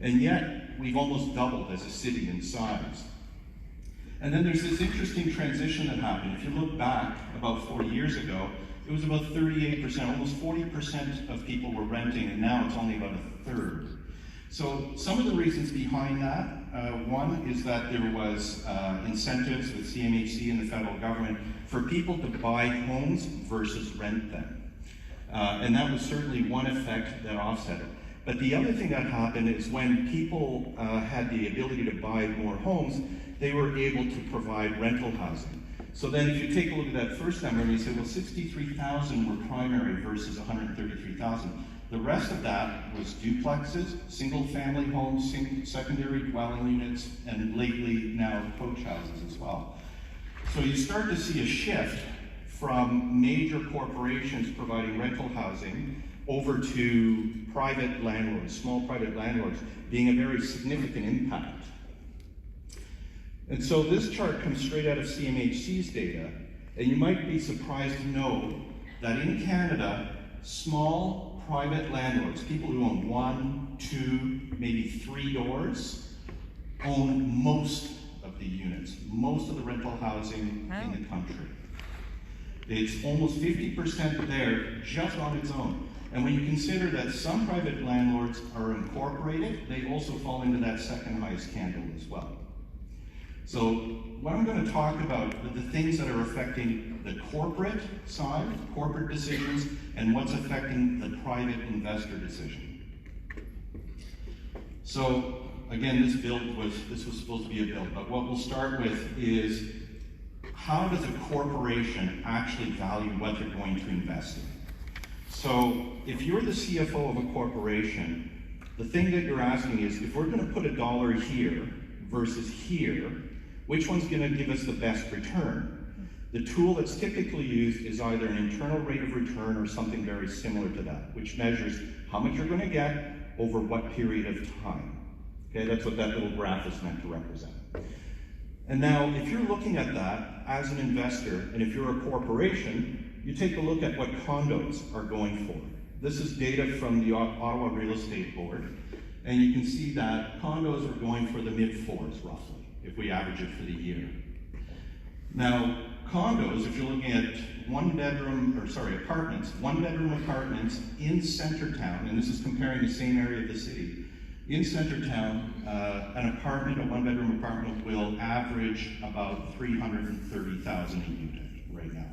And yet, we've almost doubled as a city in size. And then there's this interesting transition that happened. If you look back about 40 years ago, it was about 38%, almost 40% of people were renting, and now it's only about a third. So some of the reasons behind that, one is that there was incentives with CMHC and the federal government for people to buy homes versus rent them. And that was certainly one effect that offset it. But the other thing that happened is when people had the ability to buy more homes, they were able to provide rental housing. So then if you take a look at that first number and you say, well, 63,000 were primary versus 133,000. The rest of that was duplexes, single-family homes, secondary dwelling units, and lately now coach houses as well. So you start to see a shift from major corporations providing rental housing over to private landlords, small private landlords, being a very significant impact. And so this chart comes straight out of CMHC's data, and you might be surprised to know that in Canada, small private landlords, people who own 1, 2, maybe 3 doors, own most of the units, most of the rental housing in the country. It's almost 50% there just on its own. And when you consider that some private landlords are incorporated, they also fall into that second highest candle as well. So what I'm going to talk about are the things that are affecting the corporate side, corporate decisions, and what's affecting the private investor decision. So again, this was supposed to be a build, but what we'll start with is how does a corporation actually value what they're going to invest in? So if you're the CFO of a corporation, the thing that you're asking is, if we're going to put $1 here versus here, which one's going to give us the best return? The tool that's typically used is either an internal rate of return or something very similar to that, which measures how much you're going to get over what period of time. Okay, that's what that little graph is meant to represent. And now, if you're looking at that as an investor, and if you're a corporation, you take a look at what condos are going for. This is data from the Ottawa Real Estate Board, and you can see that condos are going for the mid-4s, roughly, if we average it for the year. Now, condos, if you're looking at apartments, one-bedroom apartments in Centertown, and this is comparing the same area of the city, in Centertown, a one-bedroom apartment will average about $330,000 a unit right now.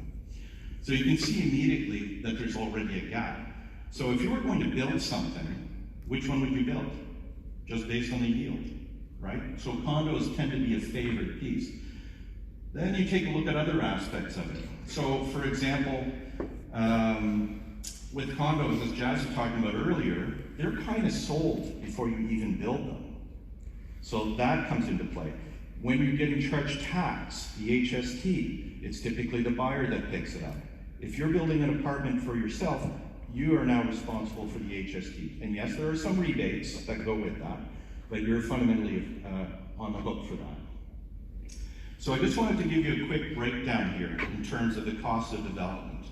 So you can see immediately that there's already a gap. So if you were going to build something, which one would you build? Just based on the yield, right? So condos tend to be a favored piece. Then you take a look at other aspects of it. So for example, with condos, as Jazz was talking about earlier, they're kind of sold before you even build them. So that comes into play. When you're getting charged tax, the HST, it's typically the buyer that picks it up. If you're building an apartment for yourself, you are now responsible for the HST. And yes, there are some rebates that go with that, but you're fundamentally on the hook for that. So I just wanted to give you a quick breakdown here in terms of the cost of development.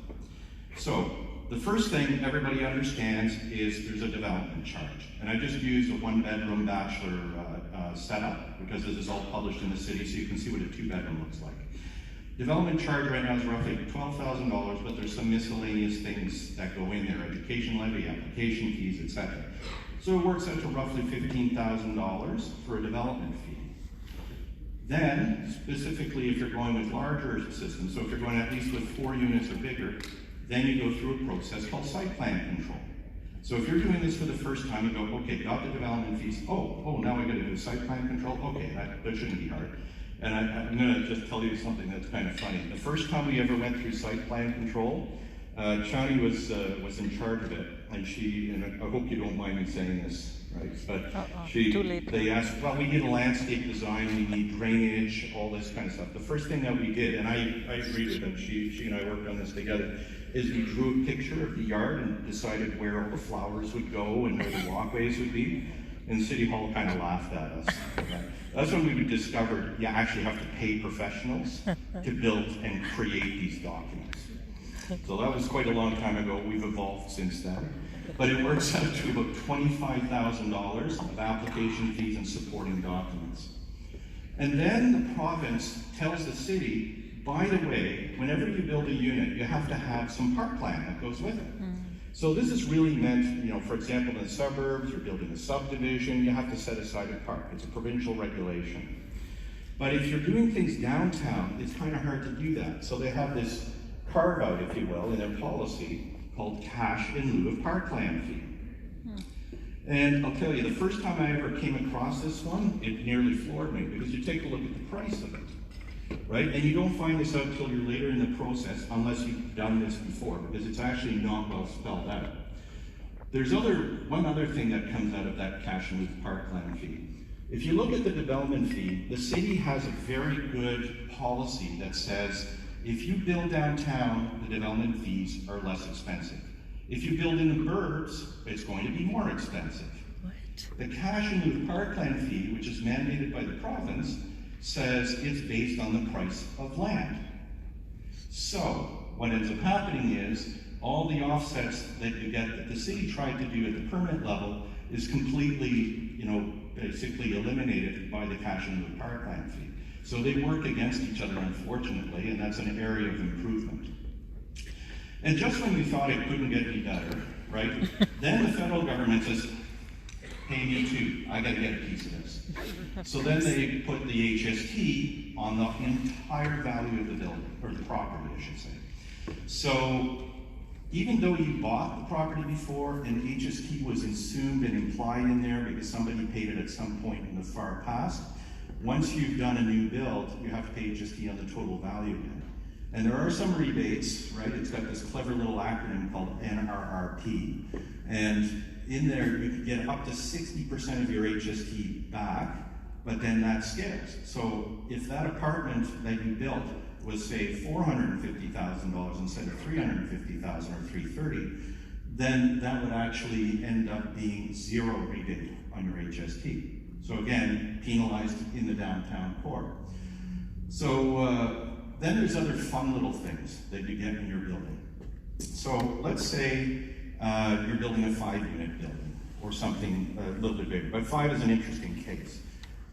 So the first thing everybody understands is there's a development charge. And I just used a one-bedroom bachelor setup because this is all published in the city, so you can see what a two-bedroom looks like. Development charge right now is roughly $12,000, but there's some miscellaneous things that go in there, education levy, application fees, etc. So it works out to roughly $15,000 for a development fee. Then, specifically if you're going with larger systems, so if you're going at least with 4 units or bigger, then you go through a process called site plan control. So if you're doing this for the first time, you go, okay, got the development fees, oh, now I gotta do site plan control, okay, that shouldn't be hard. And I'm gonna just tell you something that's kind of funny. The first time we ever went through site plan control, Chani was in charge of it, and I hope you don't mind me saying this, right? But they asked, well, we need a landscape design, we need drainage, all this kind of stuff. The first thing that we did, and I agreed with them, she and I worked on this together, is we drew a picture of the yard and decided where all the flowers would go and where the walkways would be. And City Hall kind of laughed at us. That's when we discovered you actually have to pay professionals to build and create these documents. So that was quite a long time ago. We've evolved since then. But it works out to about $25,000 of application fees and supporting documents. And then the province tells the city, by the way, whenever you build a unit, you have to have some park plan that goes with it. So this is really meant, for example, in the suburbs, you're building a subdivision, you have to set aside a park. It's a provincial regulation. But if you're doing things downtown, it's kind of hard to do that. So they have this carve out, if you will, in their policy called cash in lieu of parkland fee. And I'll tell you, the first time I ever came across this one, it nearly floored me, because you take a look at the price of it, right? And you don't find this out till you're later in the process, unless you've done this before, because it's actually not well spelled out. There's one other thing that comes out of that cash in lieu of parkland fee. If you look at the development fee, the city has a very good policy that says, if you build downtown, the development fees are less expensive. If you build in the burbs, it's going to be more expensive. What? The cash in lieu of parkland fee, which is mandated by the province, says it's based on the price of land. So, what ends up happening is, all the offsets that you get that the city tried to do at the permit level is completely, basically eliminated by the cash in lieu of parkland fee. So they work against each other, unfortunately, and that's an area of improvement. And just when you thought it couldn't get any better, right, then the federal government says, hey, me too, I gotta get a piece of this. So then they put the HST on the entire value of the building, or the property, I should say. So even though you bought the property before and HST was assumed and implied in there because somebody paid it at some point in the far past, once you've done a new build, you have to pay HST on the total value again. And there are some rebates, right? It's got this clever little acronym called NRRP. And in there, you can get up to 60% of your HST back, but then that scales. So if that apartment that you built was, say, $450,000 instead of $350,000 or $330,000, then that would actually end up being zero rebate on your HST. So again, penalized in the downtown core. So then there's other fun little things that you get when you're building. So let's say you're building a 5-unit building or something a little bit bigger, but 5 is an interesting case.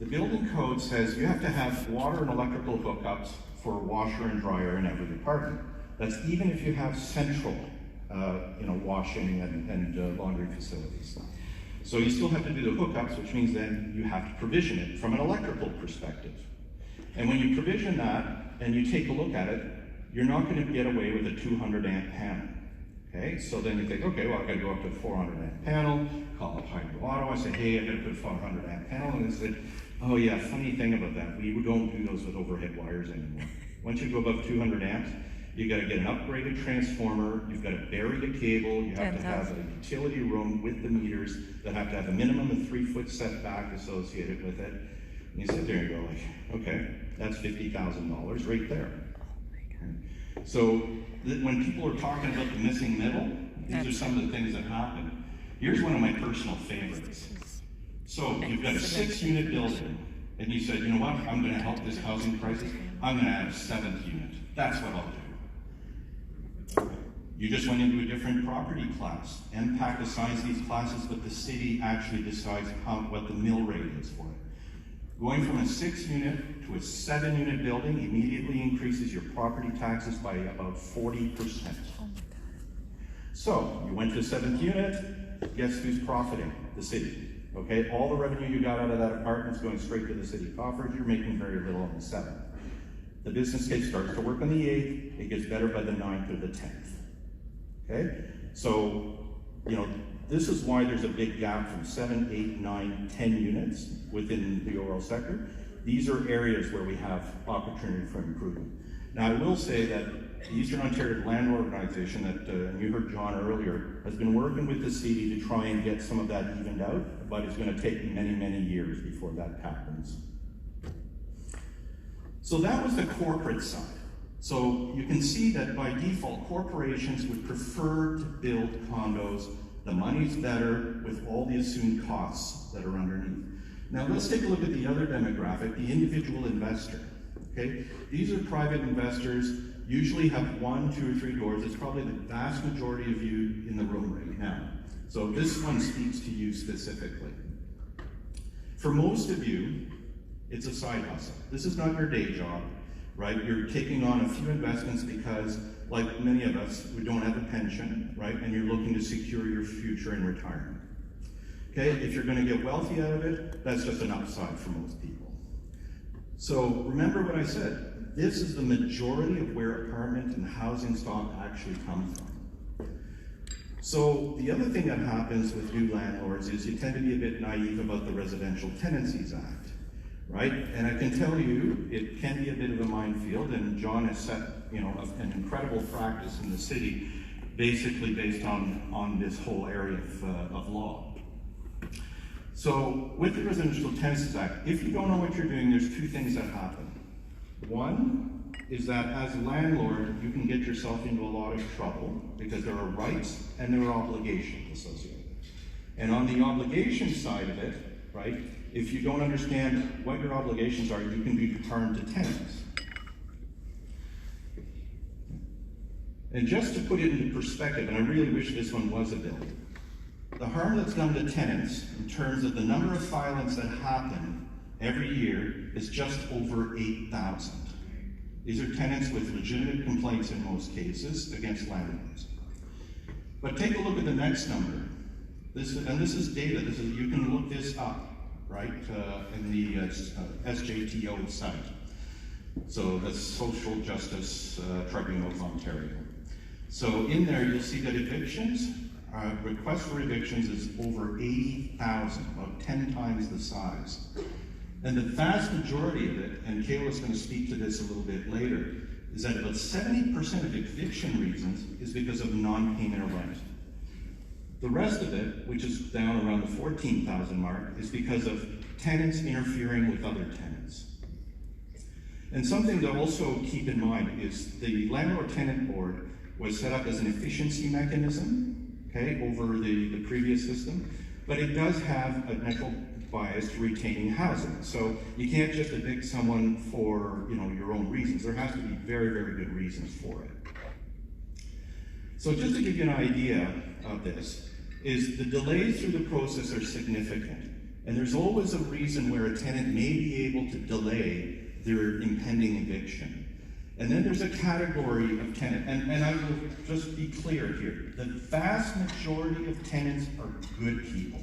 The building code says you have to have water and electrical hookups for washer and dryer in every apartment. That's even if you have central washing and laundry facilities. So you still have to do the hookups, which means then you have to provision it from an electrical perspective. And when you provision that and you take a look at it, you're not going to get away with a 200 amp panel. Okay, so then you think, okay, well, I've got to go up to a 400 amp panel, call up Hydro Auto, I say, hey, I've got to put a 400 amp panel, and they said, oh yeah, funny thing about that, we don't do those with overhead wires anymore. Once you go above 200 amps, you got to get an upgraded transformer, you've got to bury the cable, you have to have a utility room with the meters that have to have a minimum of 3-foot setback associated with it. And you sit there and go like, okay, that's $50,000 right there. So when people are talking about the missing middle, these are some of the things that happen. Here's one of my personal favorites. So you've got a 6-unit building, and you said, you know what, I'm going to help this housing crisis. I'm going to add a 7th unit. That's what I'll do. You just went into a different property class. MPAC assigns these classes, but the city actually decides what the mill rate is for it. Going from a 6-unit to a 7-unit building immediately increases your property taxes by about 40%. So you went to a 7th unit, guess who's profiting? The city. Okay, all the revenue you got out of that apartment is going straight to the city coffers. You're making very little on the 7th. The business case starts to work on the 8th. It gets better by the 9th or the 10th. Okay, so this is why there's a big gap from 7, 8, 9, 10 units within the overall sector. These are areas where we have opportunity for improvement. Now, I will say that the Eastern Ontario Land Organization that you heard John earlier has been working with the city to try and get some of that evened out, but it's going to take many, many years before that happens. So that was the corporate side. So you can see that by default, corporations would prefer to build condos. The money's better with all the assumed costs that are underneath. Now let's take a look at the other demographic, the individual investor. Okay, these are private investors, usually have 1, 2, or 3 doors. It's probably the vast majority of you in the room right now. So this one speaks to you specifically. For most of you, it's a side hustle. This is not your day job, right? You're taking on a few investments because, like many of us, we don't have a pension, right? And you're looking to secure your future in retirement. Okay, if you're going to get wealthy out of it, that's just an upside for most people. So remember what I said. This is the majority of where apartment and housing stock actually come from. So the other thing that happens with new landlords is you tend to be a bit naive about the Residential Tenancies Act, right? And I can tell you, it can be a bit of a minefield, and John has set, an incredible practice in the city, basically based on this whole area of law. So with the Residential Tenancies Act, if you don't know what you're doing, there's two things that happen. One is that as a landlord, you can get yourself into a lot of trouble because there are rights and there are obligations associated. And on the obligation side of it, right, if you don't understand what your obligations are, you can be harmed to tenants. And just to put it into perspective, and I really wish this one was a bill, the harm that's done to tenants in terms of the number of filings that happen every year is just over 8,000. These are tenants with legitimate complaints in most cases against landlords. But take a look at the next number. This is data. You can look this up, right, in the SJTO site. So that's Social Justice Tribunal of Ontario. So in there, you'll see that evictions, request for evictions is over 80,000, about 10 times the size. And the vast majority of it, and Kayla's going to speak to this a little bit later, is that about 70% of eviction reasons is because of non-payment of rent. The rest of it, which is down around the 14,000 mark, is because of tenants interfering with other tenants. And something to also keep in mind is the Landlord-Tenant Board was set up as an efficiency mechanism, okay, over the previous system, but it does have a natural bias to retaining housing. So you can't just evict someone for your own reasons. There has to be very, very good reasons for it. So just to give you an idea of this, is the delays through the process are significant. And there's always a reason where a tenant may be able to delay their impending eviction. And then there's a category of tenant, and I will just be clear here. The vast majority of tenants are good people.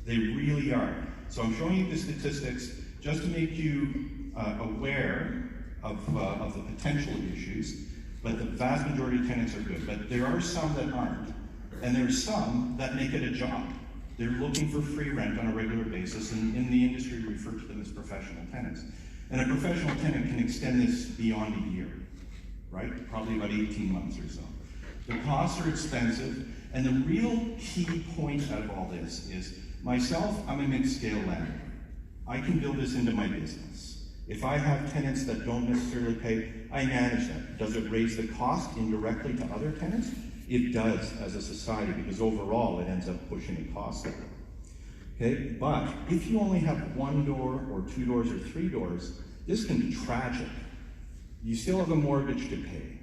They really are. So I'm showing you the statistics just to make you aware of the potential issues, but the vast majority of tenants are good. But there are some that aren't, and there are some that make it a job. They're looking for free rent on a regular basis, and in the industry we refer to them as professional tenants. And a professional tenant can extend this beyond a year, right? Probably about 18 months or so. The costs are expensive, and the real key point out of all this is, myself, I'm a mid-scale landlord. I can build this into my business. If I have tenants that don't necessarily pay, I manage that. Does it raise the cost indirectly to other tenants? It does as a society, because overall it ends up pushing the cost up. Okay, but if you only have one door or two doors or three doors, this can be tragic. You still have a mortgage to pay.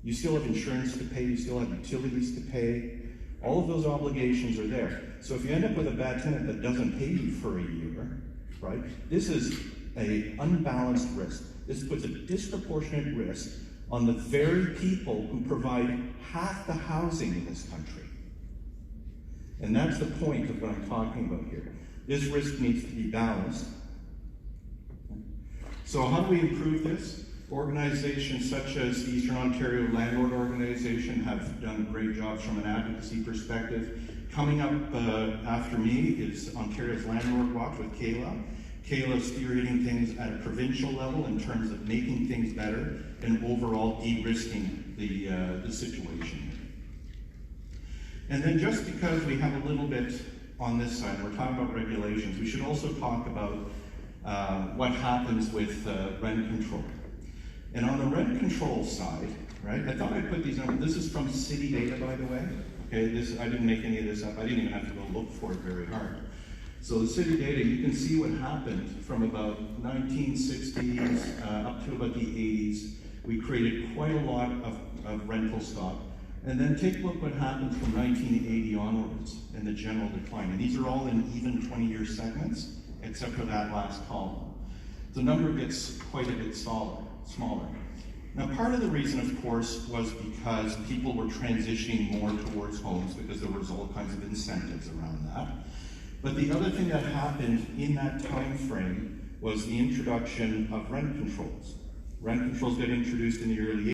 You still have insurance to pay. You still have utilities to pay. All of those obligations are there. So if you end up with a bad tenant that doesn't pay you for a year, right, this is an unbalanced risk. This puts a disproportionate risk on the very people who provide half the housing in this country. And that's the point of what I'm talking about here. This risk needs to be balanced. So how do we improve this? Organizations such as the Eastern Ontario Landlord Organization have done great jobs from an advocacy perspective. Coming up after me is Ontario's Landlord Watch with Kayla. Kayla's spearheading things at a provincial level in terms of making things better and overall de-risking the situation. And then just because we have a little bit on this side, we're talking about regulations, we should also talk about what happens with rent control. And on the rent control side, right, I thought I'd put these numbers. This is from city data, by the way. Okay, I didn't make any of this up. I didn't even have to go look for it very hard. So the city data, you can see what happened from about 1960s up to about the 80s. We created quite a lot of rental stock. And then take a look what happened from 1980 onwards in the general decline. And these are all in even 20-year segments, except for that last column. The number gets quite a bit smaller. Now, part of the reason, of course, was because people were transitioning more towards homes because there was all kinds of incentives around that. But the other thing that happened in that time frame was the introduction of rent controls. Rent controls got introduced in the early